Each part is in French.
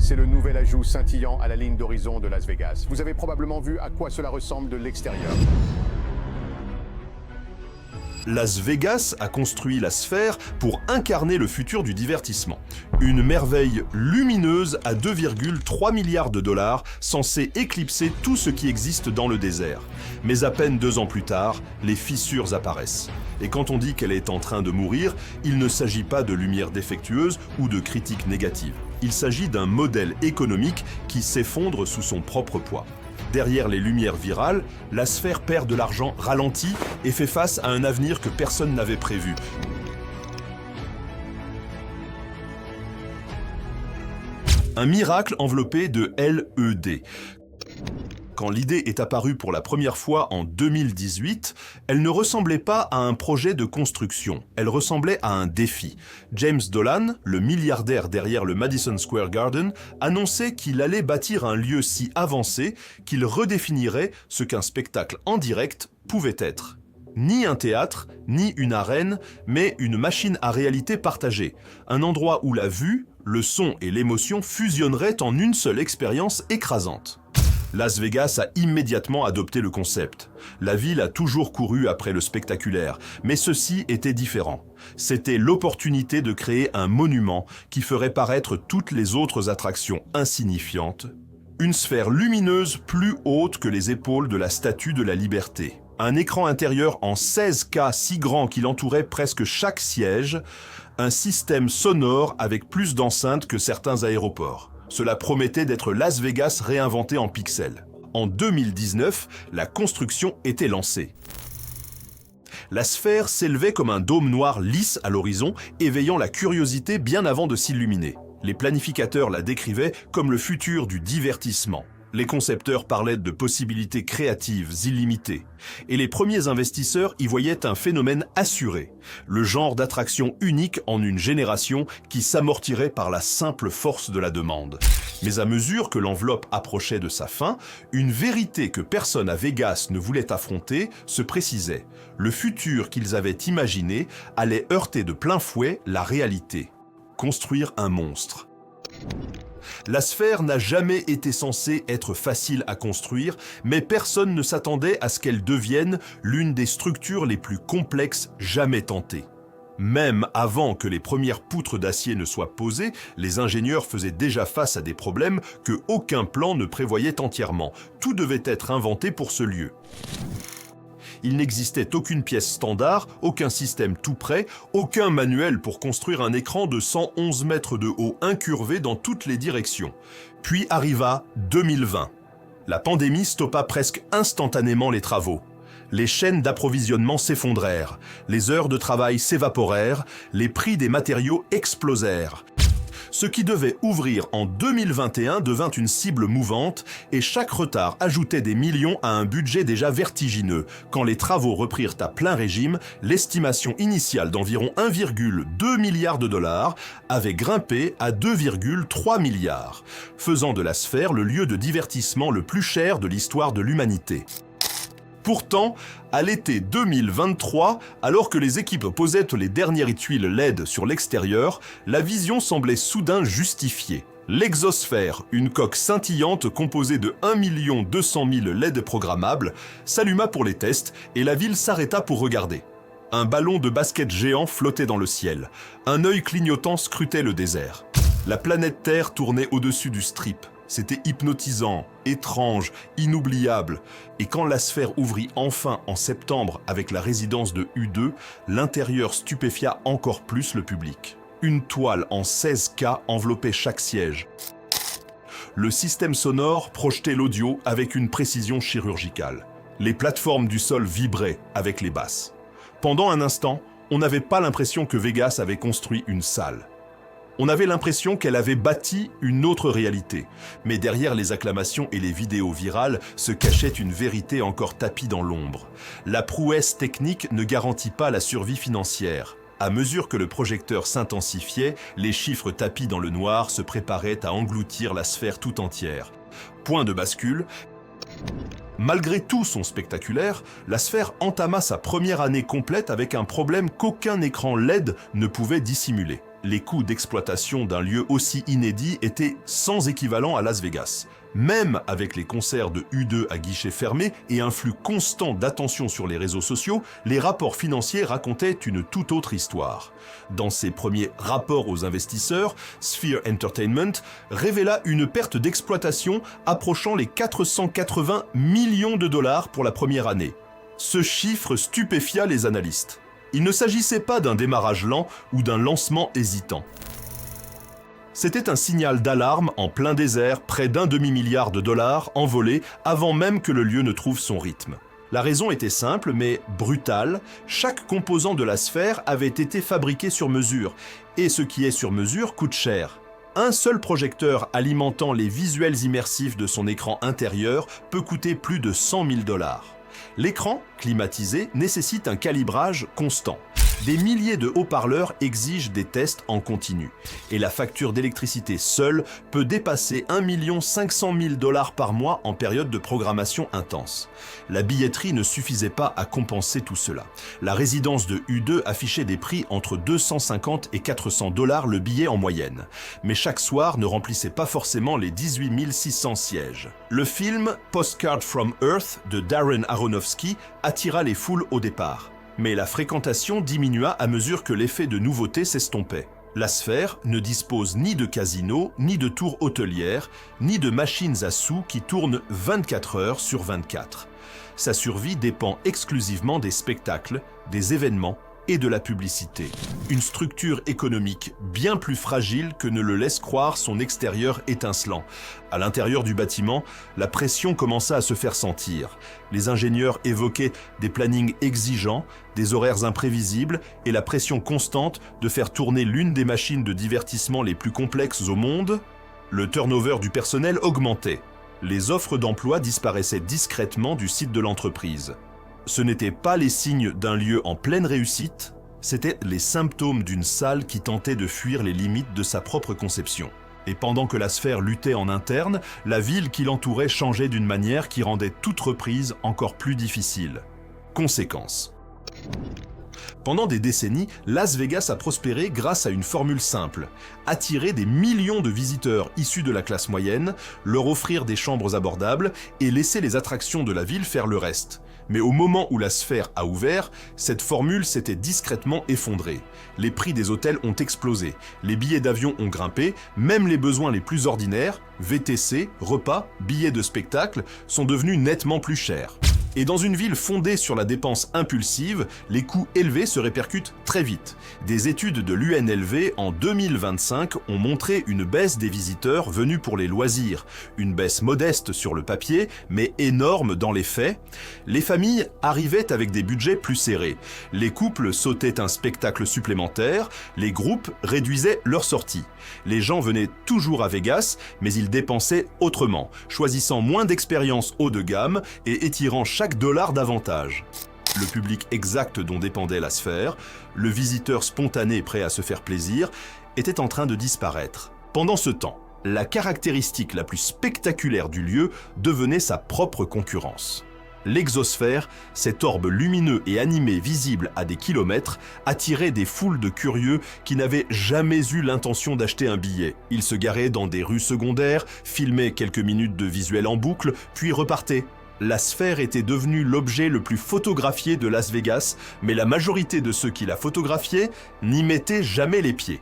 c'est le nouvel ajout scintillant à la ligne d'horizon de Las Vegas. Vous avez probablement vu à quoi cela ressemble de l'extérieur. Las Vegas a construit la sphère pour incarner le futur du divertissement. Une merveille lumineuse à 2,3 milliards de dollars, censée éclipser tout ce qui existe dans le désert. Mais à peine 2 ans plus tard, les fissures apparaissent. Et quand on dit qu'elle est en train de mourir, il ne s'agit pas de lumière défectueuse ou de critiques négatives. Il s'agit d'un modèle économique qui s'effondre sous son propre poids. Derrière les lumières virales, la sphère perd de l'argent ralenti et fait face à un avenir que personne n'avait prévu. Un miracle enveloppé de LED. Quand l'idée est apparue pour la première fois en 2018, elle ne ressemblait pas à un projet de construction, elle ressemblait à un défi. James Dolan, le milliardaire derrière le Madison Square Garden, annonçait qu'il allait bâtir un lieu si avancé qu'il redéfinirait ce qu'un spectacle en direct pouvait être. Ni un théâtre, ni une arène, mais une machine à réalité partagée. Un endroit où la vue, le son et l'émotion fusionneraient en une seule expérience écrasante. Las Vegas a immédiatement adopté le concept. La ville a toujours couru après le spectaculaire, mais ceci était différent. C'était l'opportunité de créer un monument qui ferait paraître toutes les autres attractions insignifiantes. Une sphère lumineuse plus haute que les épaules de la Statue de la Liberté. Un écran intérieur en 16K si grand qu'il entourait presque chaque siège. Un système sonore avec plus d'enceintes que certains aéroports. Cela promettait d'être Las Vegas réinventé en pixels. En 2019, la construction était lancée. La sphère s'élevait comme un dôme noir lisse à l'horizon, éveillant la curiosité bien avant de s'illuminer. Les planificateurs la décrivaient comme le futur du divertissement. Les concepteurs parlaient de possibilités créatives illimitées. Et les premiers investisseurs y voyaient un phénomène assuré. Le genre d'attraction unique en une génération qui s'amortirait par la simple force de la demande. Mais à mesure que l'enveloppe approchait de sa fin, une vérité que personne à Vegas ne voulait affronter se précisait. Le futur qu'ils avaient imaginé allait heurter de plein fouet la réalité. Construire un monstre. La sphère n'a jamais été censée être facile à construire, mais personne ne s'attendait à ce qu'elle devienne l'une des structures les plus complexes jamais tentées. Même avant que les premières poutres d'acier ne soient posées, les ingénieurs faisaient déjà face à des problèmes que aucun plan ne prévoyait entièrement. Tout devait être inventé pour ce lieu. Il n'existait aucune pièce standard, aucun système tout prêt, aucun manuel pour construire un écran de 111 mètres de haut incurvé dans toutes les directions. Puis arriva 2020. La pandémie stoppa presque instantanément les travaux. Les chaînes d'approvisionnement s'effondrèrent, les heures de travail s'évaporèrent, les prix des matériaux explosèrent. Ce qui devait ouvrir en 2021 devint une cible mouvante et chaque retard ajoutait des millions à un budget déjà vertigineux. Quand les travaux reprirent à plein régime, l'estimation initiale d'environ 1,2 milliard de dollars avait grimpé à 2,3 milliards, faisant de la sphère le lieu de divertissement le plus cher de l'histoire de l'humanité. Pourtant, à l'été 2023, alors que les équipes posaient les dernières tuiles LED sur l'extérieur, la vision semblait soudain justifiée. L'exosphère, une coque scintillante composée de 1 200 000 LED programmables, s'alluma pour les tests et la ville s'arrêta pour regarder. Un ballon de basket géant flottait dans le ciel. Un œil clignotant scrutait le désert. La planète Terre tournait au-dessus du strip. C'était hypnotisant, étrange, inoubliable. Et quand la sphère ouvrit enfin en septembre avec la résidence de U2, l'intérieur stupéfia encore plus le public. Une toile en 16K enveloppait chaque siège. Le système sonore projetait l'audio avec une précision chirurgicale. Les plateformes du sol vibraient avec les basses. Pendant un instant, on n'avait pas l'impression que Vegas avait construit une salle. On avait l'impression qu'elle avait bâti une autre réalité. Mais derrière les acclamations et les vidéos virales se cachait une vérité encore tapie dans l'ombre. La prouesse technique ne garantit pas la survie financière. À mesure que le projecteur s'intensifiait, les chiffres tapis dans le noir se préparaient à engloutir la sphère tout entière. Point de bascule, Malgré tout son spectaculaire, la sphère entama sa première année complète avec un problème qu'aucun écran LED ne pouvait dissimuler. Les coûts d'exploitation d'un lieu aussi inédit étaient sans équivalent à Las Vegas. Même avec les concerts de U2 à guichet fermé et un flux constant d'attention sur les réseaux sociaux, les rapports financiers racontaient une toute autre histoire. Dans ses premiers rapports aux investisseurs, Sphere Entertainment révéla une perte d'exploitation approchant les 480 millions de dollars pour la première année. Ce chiffre stupéfia les analystes. Il ne s'agissait pas d'un démarrage lent ou d'un lancement hésitant. C'était un signal d'alarme en plein désert, près d'1 demi-milliard de dollars envolés avant même que le lieu ne trouve son rythme. La raison était simple mais brutale, chaque composant de la sphère avait été fabriqué sur mesure, et ce qui est sur mesure coûte cher. Un seul projecteur alimentant les visuels immersifs de son écran intérieur peut coûter plus de 100 000 dollars. L'écran, climatisé, nécessite un calibrage constant. Des milliers de haut-parleurs exigent des tests en continu. Et la facture d'électricité seule peut dépasser 1 500 000 dollars par mois en période de programmation intense. La billetterie ne suffisait pas à compenser tout cela. La résidence de U2 affichait des prix entre 250 et 400 dollars le billet en moyenne. Mais chaque soir ne remplissait pas forcément les 18 600 sièges. Le film Postcard from Earth de Darren Aronofsky attira les foules au départ. Mais la fréquentation diminua à mesure que l'effet de nouveauté s'estompait. La sphère ne dispose ni de casino, ni de tours hôtelières, ni de machines à sous qui tournent 24 heures sur 24. Sa survie dépend exclusivement des spectacles, des événements et de la publicité. Une structure économique bien plus fragile que ne le laisse croire son extérieur étincelant. À l'intérieur du bâtiment, la pression commença à se faire sentir. Les ingénieurs évoquaient des plannings exigeants, des horaires imprévisibles et la pression constante de faire tourner l'une des machines de divertissement les plus complexes au monde. Le turnover du personnel augmentait. Les offres d'emploi disparaissaient discrètement du site de l'entreprise. Ce n'étaient pas les signes d'un lieu en pleine réussite, c'étaient les symptômes d'une salle qui tentait de fuir les limites de sa propre conception. Et pendant que la sphère luttait en interne, la ville qui l'entourait changeait d'une manière qui rendait toute reprise encore plus difficile. Conséquence. Pendant des décennies, Las Vegas a prospéré grâce à une formule simple: attirer des millions de visiteurs issus de la classe moyenne, leur offrir des chambres abordables et laisser les attractions de la ville faire le reste. Mais au moment où la sphère a ouvert, cette formule s'était discrètement effondrée. Les prix des hôtels ont explosé, les billets d'avion ont grimpé, même les besoins les plus ordinaires, VTC, repas, billets de spectacle, sont devenus nettement plus chers. Et dans une ville fondée sur la dépense impulsive, les coûts élevés se répercutent très vite. Des études de l'UNLV en 2025 ont montré une baisse des visiteurs venus pour les loisirs. Une baisse modeste sur le papier, mais énorme dans les faits. Les familles arrivaient avec des budgets plus serrés. Les couples sautaient un spectacle supplémentaire, les groupes réduisaient leurs sorties. Les gens venaient toujours à Vegas, mais ils dépensaient autrement, choisissant moins d'expériences haut de gamme et étirant chaque dollar davantage. Le public exact dont dépendait la sphère, le visiteur spontané prêt à se faire plaisir, était en train de disparaître. Pendant ce temps, la caractéristique la plus spectaculaire du lieu devenait sa propre concurrence. L'exosphère, cet orbe lumineux et animé visible à des kilomètres, attirait des foules de curieux qui n'avaient jamais eu l'intention d'acheter un billet. Ils se garaient dans des rues secondaires, filmaient quelques minutes de visuel en boucle, puis repartaient. La sphère était devenue l'objet le plus photographié de Las Vegas, mais la majorité de ceux qui la photographiaient n'y mettaient jamais les pieds.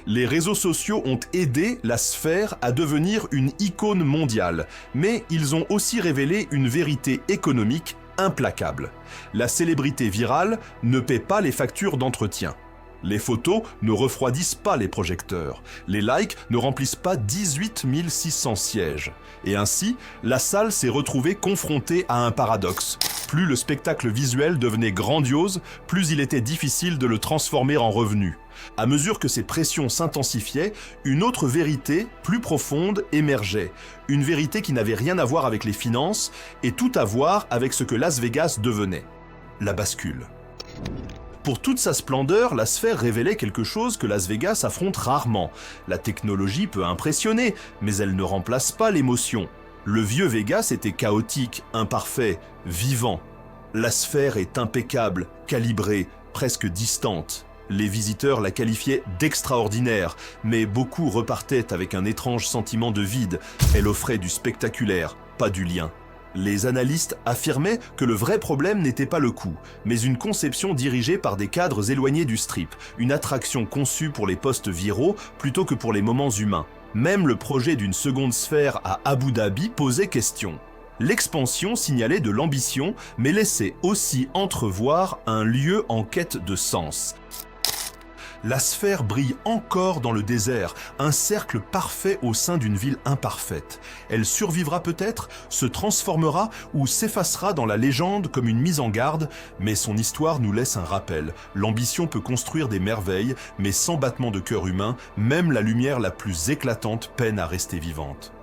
Les réseaux sociaux ont aidé la sphère à devenir une icône mondiale, mais ils ont aussi révélé une vérité économique implacable. La célébrité virale ne paie pas les factures d'entretien. Les photos ne refroidissent pas les projecteurs. Les likes ne remplissent pas 18 600 sièges. Et ainsi, la salle s'est retrouvée confrontée à un paradoxe. Plus le spectacle visuel devenait grandiose, plus il était difficile de le transformer en revenu. À mesure que ces pressions s'intensifiaient, une autre vérité, plus profonde, émergeait. Une vérité qui n'avait rien à voir avec les finances et tout à voir avec ce que Las Vegas devenait. La bascule. Pour toute sa splendeur, la sphère révélait quelque chose que Las Vegas affronte rarement. La technologie peut impressionner, mais elle ne remplace pas l'émotion. Le vieux Vegas était chaotique, imparfait, vivant. La sphère est impeccable, calibrée, presque distante. Les visiteurs la qualifiaient d'extraordinaire, mais beaucoup repartaient avec un étrange sentiment de vide. Elle offrait du spectaculaire, pas du lien. Les analystes affirmaient que le vrai problème n'était pas le coût, mais une conception dirigée par des cadres éloignés du strip, une attraction conçue pour les postes viraux plutôt que pour les moments humains. Même le projet d'une seconde sphère à Abu Dhabi posait question. L'expansion signalait de l'ambition, mais laissait aussi entrevoir un lieu en quête de sens. La sphère brille encore dans le désert, un cercle parfait au sein d'une ville imparfaite. Elle survivra peut-être, se transformera ou s'effacera dans la légende comme une mise en garde, mais son histoire nous laisse un rappel. L'ambition peut construire des merveilles, mais sans battement de cœur humain, même la lumière la plus éclatante peine à rester vivante.